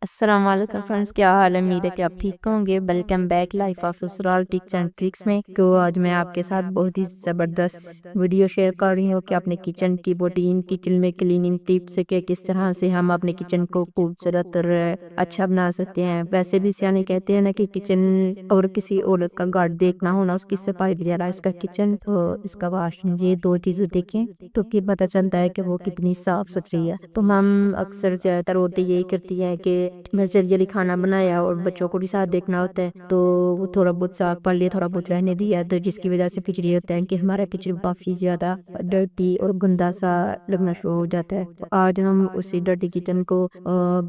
अस्सलाम वालेकुम फ्रेंड्स, क्या हाल है? उम्मीद है कि आप ठीक होंगे। वेलकम बैक लाइफ ऑफ ससुराल टिप्स एंड ट्रिक्स में। तो आज मैं आपके साथ बहुत ही ज़बरदस्त वीडियो शेयर कर रही हूँ कि अपने किचन की रूटीन, किचन में क्लीनिंग टिप्स के किस तरह से हम अपने किचन को खूबसूरत और अच्छा बना सकते हैं। वैसे भी सियाने कहते हैं ना कि किचन और किसी औरत का गार्ड देखना होना, उसकी सफाई वगैरह, इसका किचन तो इसका वाशरूम, ये दो चीज़ें देखें तो कि पता चलता है कि वो कितनी साफ सुथरी है। तो हम अक्सर ज़्यादातर औरतें यही करती हैं कि बस जल्दी-जल्दी खाना बनाया और बच्चों को भी साथ देखना होता है, तो वो थोड़ा बहुत साफ कर लिया, थोड़ा बहुत रहने दिया, तो जिसकी वजह से फिर ये होता है कि हमारा किचन काफ़ी ज़्यादा डर्टी और गंदा-सा लगना शुरू हो जाता है। तो आज हम उसी डर्टी किचन को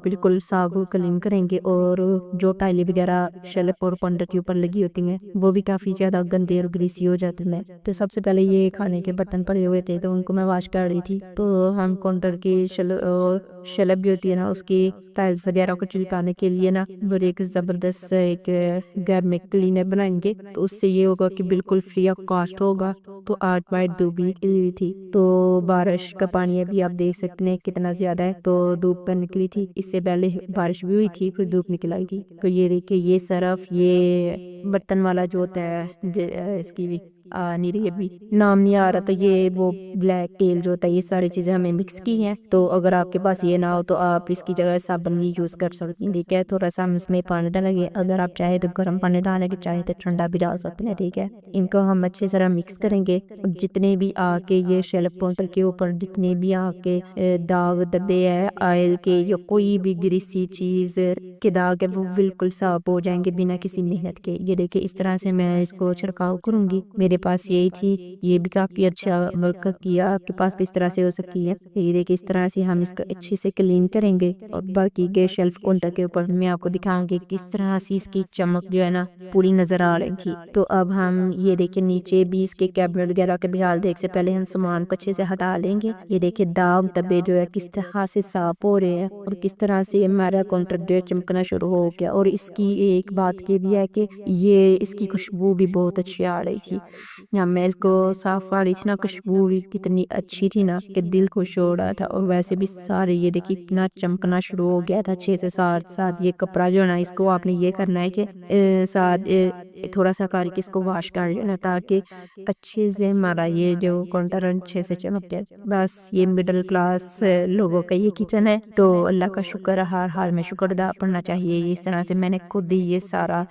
बिल्कुल साफ और क्लीन करेंगे, और जो टाइलें वगैरह शेल्फ और काउंटर के ऊपर लगी होती हैं, वो भी काफ़ी ज़्यादा गंदे और ग्रीसी हो जाते हैं। तो सबसे पहले ये खाने के बर्तन पड़े हुए थे, तो उनको मैं वॉश कर रही थी। तो हम काउंटर की शेल्फ भी होती है ना, उसकी टाइल्स वगैरह को चिपकाने के लिए ना और एक ज़बरदस्त एक घर में क्लीनर बनाएंगे, तो उससे ये होगा कि बिल्कुल फ्री ऑफ कॉस्ट होगा। तो आज वाइट धूप भी निकली हुई थी, तो बारिश का पानी अभी आप देख सकते हैं कितना ज़्यादा है। तो धूप पर निकली थी, इससे पहले बारिश भी हुई थी, फिर धूप निकल आई थी। तो ये देखिए, ये सरफ, ये बर्तन वाला जो होता है, इसकी भी नहीं रही, अभी नाम नहीं आ रहा, तो ये वो ब्लैक टेल जो होता है, ये सारी चीज़ें हमें मिक्स की हैं। तो अगर आपके पास ये ना हो तो आप इसकी जगह साबुन भी यूज़ कर सकते हैं, ठीक है। थोड़ा सा हम इसमें पानी डालेंगे, अगर आप चाहे तो गर्म पानी डालेंगे, चाहे तो ठंडा भी डाल सकते हैं, ठीक है। इनको हम अच्छे तरह मिक्स करेंगे। जितने भी आके ये शेल्फ काउंटर के ऊपर जितने भी आके दाग धब्बे है ऑयल के, या कोई भी ग्रीसी चीज़ के दाग है, वो बिल्कुल साफ हो जाएंगे बिना किसी मेहनत के। ये देखिए, इस तरह से मैं इसको छिड़काव करूंगी। मेरे पास यही थी, ये भी काफ़ी अच्छा वर्क किया। आपके पास भी इस तरह से हो सकती है। ये देखिए, इस तरह से हम इसको अच्छे से क्लीन करेंगे, और बाकी के शेल्फ काउंटर के ऊपर मैं आपको दिखाऊंगी किस तरह से इसकी चमक जो है ना पूरी नज़र आ रही थी। तो अब हम ये देखिए, नीचे भी इसके कैबिनेट वगैरह के भी हाल देख से पहले हम सामान को अच्छे से हटा लेंगे। ये देखिए, दाग धब्बे जो है किस तरह से साफ हो रहे हैं, और किस तरह से हमारा काउंटर जो है चमकना शुरू हो गया। और इसकी एक बात की भी है कि ये इसकी खुशबू भी बहुत अच्छी आ रही थी। या मैं इसको साफ वाली थी ना, खुशबू भी कितनी अच्छी थी ना कि दिल खुश हो रहा था। और वैसे भी सारे ये देखिए कितना चमकना शुरू हो गया था। 6 से 7 ये कपड़ा जो है ना, इसको आपने ये करना है कि थोड़ा सा करके इसको वॉश कर लेना, ताकि अच्छे से हमारा ये जो काउंटर अच्छे से चमक जाए। बस ये मिडिल क्लास लोगों का ये किचन है, तो अल्लाह का शुक्र, हर हाल में शुक्र अदा करना चाहिए। इस तरह से मैंने खुद ही ये सारा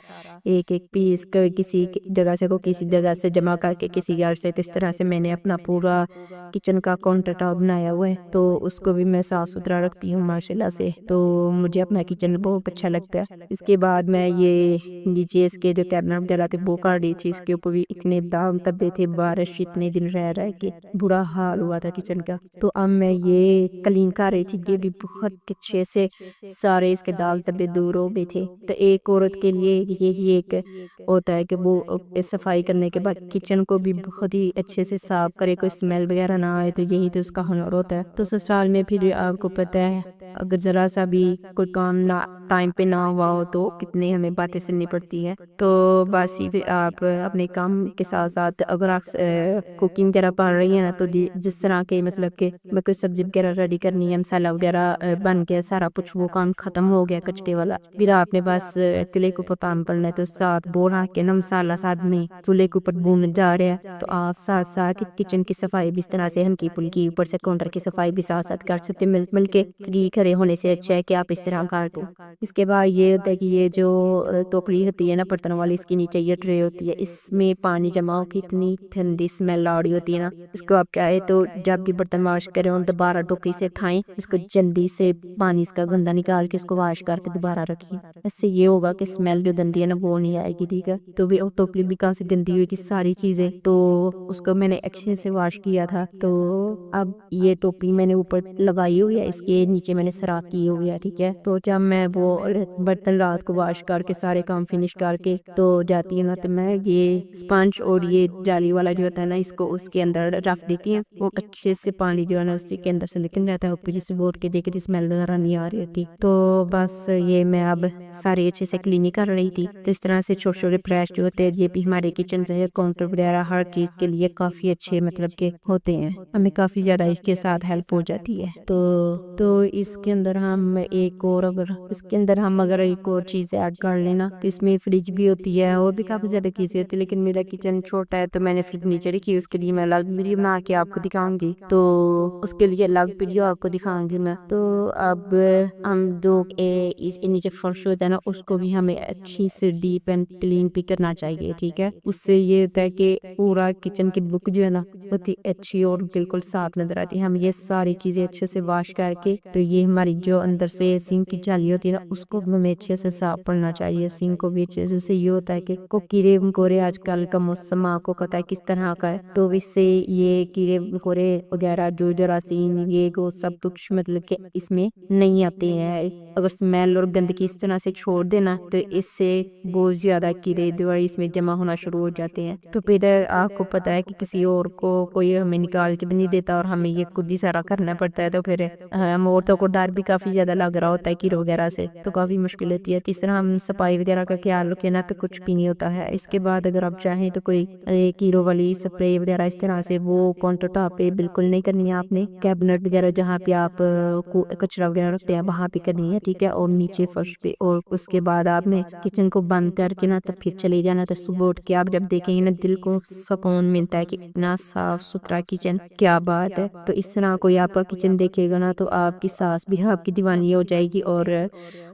एक एक पीस किसी जगह से को किसी जगह से जमा करके किसी घर से, तो इस तरह से मैंने अपना पूरा किचन का काउंटर टॉप बनाया हुआ है। तो उसको भी मैं साफ सुथरा रखती हूँ माशाल्लाह से। तो मुझे अपना किचन बहुत अच्छा लगता है। इसके बाद मैं ये नीचे इसके जो कैबिनेट वगैरह थे वो कर रही थी, इसके ऊपर भी इतने दाग धब्बे थे, बारिश इतने दिन रह के बुरा हाल हुआ था किचन का। तो अब मैं ये क्लीन कर रही थी, ये भी बहुत अच्छे से सारे इसके दाग धब्बे दूर हो गए थे। तो एक औरत के लिए यही एक होता है कि वो सफाई करने के बाद किचन को भी बहुत ही अच्छे से साफ करे, कोई स्मेल वगैरह ना आए, तो यही तो उसका हुनर होता है। तो ससुराल में फिर आपको पता है, अगर जरा सा भी कोई काम ना टाइम पे ना हुआ हो तो कितनी हमें बातें सुननी पड़ती है। तो बस ये आप अपने काम के साथ साथ अगर आप कुकिंग वगैरह कर रही है ना, तो जिस तरह के मतलब कि मैं कोई सब्जी वगैरह रेडी करनी है, मसाला वगैरह बन गया सारा कुछ, वो काम खत्म हो गया कचरे वाला, फिर आपने बस चूल्हे के ऊपर काम करना है, तो साथ बो रहा के ना मसाला साथ में चूल्हे के ऊपर भून जा रहा है, तो आप साथ साथ किचन की सफाई भी इस तरह से हल्की फुल्की, ऊपर से काउंटर की सफाई भी साथ साथ कर सकते, मिल के फ्री खड़े होने से अच्छा है कि आप इस तरह कर दो। इसके बाद ये होता है कि ये जो टोकरी होती है ना बर्तन वाली, इसके नीचे ये ट्रे होती है, इसमें पानी जमा होकर इतनी ठंडी स्मेल आ रही होती है ना, इसको आप क्या है तो जब भी बर्तन वॉश करें और दोबारा टोकरी से उठाएं, इसको जल्दी से पानी इसका गंदा निकाल के इसको वॉश करके दोबारा रखिए। इससे ये होगा कि स्मेल जो गंदी है ना वो नहीं आएगी, ठीक है। तो भी और टोकरी भी कहाँ से गंदी हुई थी सारी चीज़ें, तो उसको मैंने अच्छे से वॉश किया था। तो अब ये टोकरी मैंने ऊपर लगाई हुई है, इसके नीचे मैंने सराख की हुई है, ठीक है। तो जब मैं वो बर्तन रात को वॉश करके सारे काम फिनिश करके तो जाती हूँ ना, तो मैं ये स्पंज और ये जाली वाला जो होता है ना, इसको उसके अंदर रख देती हूँ। वो अच्छे से पानी जो है ना उसी के अंदर से निकल जाता है, ऊपर जिसे बोर के देखे स्मेल वगैरह नहीं आ रही होती। तो बस ये मैं अब सारे अच्छे से क्लीनिंग कर रही थी। तो इस तरह से छोटे छोटे ब्रश जो होते हैं, ये भी हमारे किचन से काउंटर वगैरह हर चीज़ के लिए काफ़ी अच्छे मतलब के होते हैं, हमें काफ़ी ज़्यादा इसके साथ हेल्प हो जाती है। तो इस इसके अंदर हम एक और अगर एक और चीज़ ऐड कर लेना तो इसमें फ्रिज भी होती है और भी काफ़ी ज़्यादा चीज़ें होती है, लेकिन मेरा किचन छोटा है तो मैंने फ्रिज नीचे रखी। उसके लिए मैं अलग वीडियो बना के आपको दिखाऊंगी, तो उसके लिए अलग वीडियो आपको दिखाऊंगी मैं। तो अब हम जो इस नीचे फर्श होता है ना, उसको भी हमें अच्छी से डीप एंड क्लीन भी करना चाहिए, ठीक है। उससे ये होता है कि पूरा किचन की लुक जो है ना बहुत ही अच्छी और बिल्कुल साफ नजर आती है। हम ये सारी चीजें अच्छे से वॉश करके, तो ये हमारी जो अंदर से सिंक की जाली होती है ना, उसको भी हमें अच्छे से साफ करना चाहिए। सिंक को भी अच्छे से, उससे ये होता है कि को कीड़े मकोड़े, आजकल का मौसम आपको पता है किस तरह का है, तो इससे ये कीड़े मकोड़े वगैरह जो जरासीम ये वो सब कुछ मतलब कि इसमें नहीं आते हैं। अगर स्मेल और गंदगी इस तरह से छोड़ देना तो इससे बहुत ज्यादा कीड़े दवाई इसमें जमा होना शुरू हो जाते हैं। तो फिर आपको पता है कि किसी और को कोई हमें निकाल के भी नहीं देता और हमें ये खुद ही सारा करना पड़ता है। तो फिर हम औरतों को डर भी काफी ज्यादा लग रहा होता है कीड़े वगैरह से, तो काफी मुश्किल होती है। तीसरा, हम सफाई वगैरह का ख्याल रखें ना तो कुछ भी नहीं होता है। इसके बाद अगर आप चाहें तो कोई कीड़ों वाली स्प्रे वगैरह इस तरह से वो काउंटर टॉप पे बिल्कुल नहीं करनी है आपने। कैबिनेट वगैरह जहाँ पे आप कचरा वगैरह रखते हैं वहां पे करनी है, ठीक है, और नीचे फर्श पे। और उसके बाद आपने किचन को बंद करके ना तो फिर चले जाना। तो सुबह उठ के आप जब देखेंगे ना, दिल को सुकून मिलता है कि इतना साफ सुथरा किचन, क्या बात है। तो इस तरह कोई आपका किचन देखेगा ना तो आपकी सास भी आपकी दीवानी हो जाएगी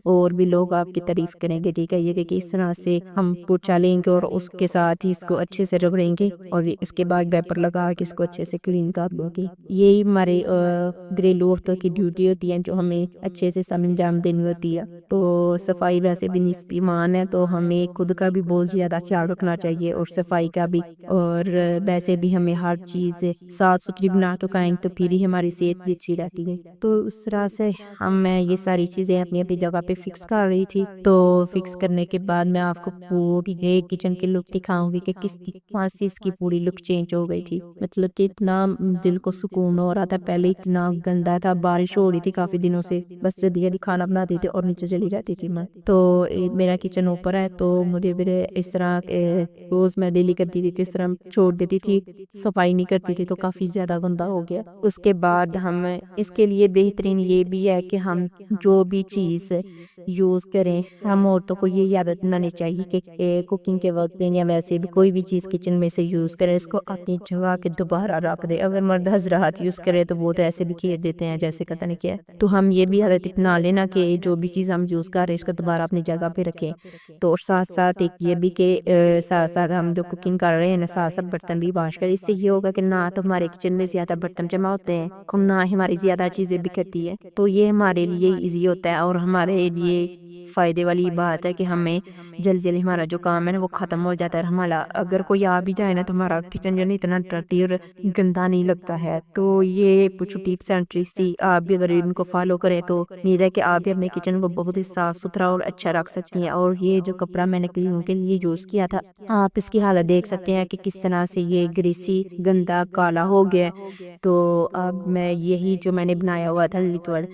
और भी लोग आपकी तारीफ करेंगे, ठीक है। ये देखिए इस तरह से हम पोछा लेंगे और उसके साथ ही इसको अच्छे से रगड़ेंगे और इसके बाद वेपर लगा के इसको अच्छे से क्लीन कर लोगे। यही हमारे घरेलू औरतों की ड्यूटी होती है जो हमें अच्छे से सब अंजाम देनी होती है। तो सफाई वैसे भी निस्बी ईमान है, तो हमें खुद का भी बहुत ज्यादा ख्याल रखना चाहिए और सफाई का भी। और वैसे भी हमें हर चीज साफ सुथरी बना के खाएं तो फिर ही हमारी सेहत भी अच्छी रहती है। तो उस तरह से मैं ये सारी चीजें अपनी अपनी जगह पे फिक्स कर रही थी। तो फिक्स करने के बाद मैं आपको पूरी ये किचन की लुक दिखाऊंगी कि किस तरह से इसकी पूरी लुक चेंज हो गई थी। मतलब कि इतना दिल को सुकून हो रहा था। पहले इतना गंदा था, बारिश हो रही थी काफी दिनों से, बस जल्दी जल्दी खाना बनाती थी और नीचे चली जाती थी मैं। तो मेरा किचन ऊपर है तो मुझे फिर इस तरह रोज मैं डेली करती थी, तो इस तरह छोड़ देती थी, सफाई नहीं करती थी, तो काफी ज्यादा गंदा हो गया। उसके बाद हम इसके लिए बेहतरीन ये भी है कि हम जो भी चीज यूज करें, हम औरतों को ये आदत बनानी चाहिए कि कुकिंग के वक्त या वैसे भी कोई भी चीज किचन में से यूज करें, इसको अपनी जगह के दोबारा रख दे। अगर मर्द हजरात यूज करे तो वो तो ऐसे भी खेल देते हैं जैसे पता नहीं क्या है। तो हम ये भी आदत अपना लेना कि जो भी चीज हम यूज कर रहे हैं इसको दोबारा अपनी जगह पे रखें। तो और साथ साथ एक ये भी कि साथ साथ हम जो कुकिंग कर रहे हैं ना, साथ साथ बर्तन भी वॉश करें। इससे ये होगा कि ना तो हमारे किचन में ज्यादा बर्तन जमा होते हैं और ना ही हमारी ज्यादा चीजें बिखरती है। तो ये हमारे लिए इजी होता है और हमारे लिए फायदे वाली बात है कि हमें जल्दी जल्दी हमारा जो काम है ना वो खत्म हो जाता है। हमारा अगर कोई आ भी जाए ना तो हमारा किचन जो नहीं इतना डर्टी और गंदा नहीं लगता है। तो ये कुछ टिप्स एंड ट्रिक्स थी, आप भी अगर इनको फॉलो करें तो उम्मीद है कि आप भी अपने किचन को बहुत ही साफ सुथरा और अच्छा रख सकती हैं। और ये जो कपड़ा मैंने क्लीन के लिए यूज किया था, आप इसकी हालत देख सकते हैं कि किस तरह से ये ग्रीसी गंदा काला हो गया है। तो अब मैं यही जो मैंने बनाया हुआ था लिक्विड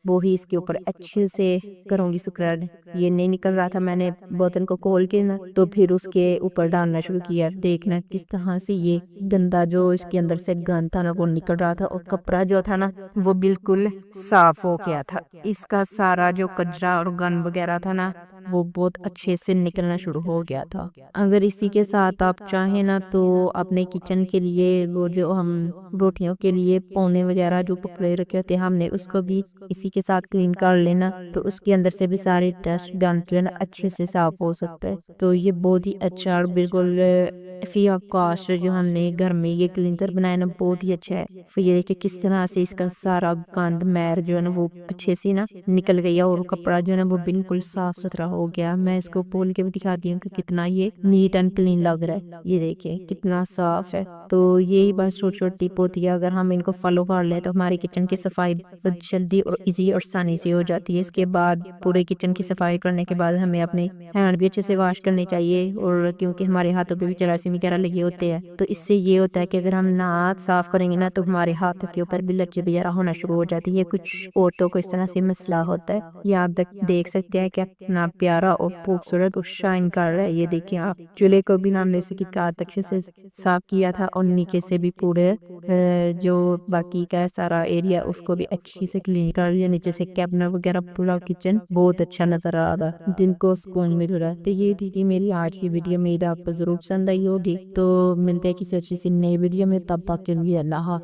वो ही इसके ऊपर अच्छे से करूंगी स्क्रब। ये नहीं निकल रहा था, मैंने बोतल को खोल के ना तो फिर उसके ऊपर डालना शुरू किया। देखना किस तरह से ये गंदा जो इसके अंदर से गंद था ना वो निकल रहा था और कपड़ा जो था ना वो बिल्कुल साफ हो गया था। इसका सारा जो कचरा और गंद वगैरह था ना वो बहुत अच्छे से निकलना शुरू हो गया था। अगर इसी के साथ आप चाहें ना तो अपने किचन के लिए वो जो हम रोटियों के लिए पौने वगैरह जो पकड़े रखे होते हैं हमने उसको भी इसी के साथ क्लीन कर लेना, तो उसके अंदर से भी सारे डस्ट डंट जो है ना अच्छे से साफ हो सकता है। तो ये बहुत ही अच्छा और बिल्कुल फ्री ऑफ कॉस्ट जो हमने घर में ये क्लीनर बनाया ना बहुत ही अच्छा है। फिर ये देखिए किस तरह से इसका सारा गंद मैर जो है ना वो अच्छे से ना निकल गया और कपड़ा जो है ना वो बिल्कुल साफ सुथरा हो गया। मैं इसको खोल के भी दिखाती हूँ कि कितना ये नीट एंड क्लीन लग रहा है। ये देखिए कितना साफ है। तो यही बस छोटी छोटी टिप होती है, अगर हम इनको फॉलो कर ले तो हमारी किचन की सफाई बहुत जल्दी और इजी और आसानी से हो जाती है। इसके बाद पूरे किचन की सफाई करने के बाद हमें अपने हैंड भी अच्छे से वॉश करने चाहिए, और क्योंकि हमारे हाथों पे भी जरासीम वेक्यूम वगैरह लगे होते हैं, तो इससे ये होता है कि अगर हम ना हाथ साफ करेंगे ना तो हमारे हाथों के ऊपर भी लज्जे वगैरह होना शुरू हो जाती है। कुछ औरतों को इस तरह से मसला होता है। ये आप देख सकते हैं कि कितना प्यारा और खूबसूरत और शाइन कर रहा है। ये देखिए आप, चूल्हे को भी हमने इसकी कार अच्छे से साफ किया था और नीचे से भी पूरे जो बाकी का सारा एरिया उसको भी अच्छी से क्लीन कर लिया। नीचे से कैबिनेट वगैरह पूरा किचन बहुत अच्छा नजर आ रहा है, दिन को सुकून मिल रहा है। तो ये थी मेरी आज की वीडियो, मेरी आपको जरूर पसंद आई होगी। तो मिलते हैं किसी अच्छी सी नई वीडियो में, तब तक के लिए अल्लाह।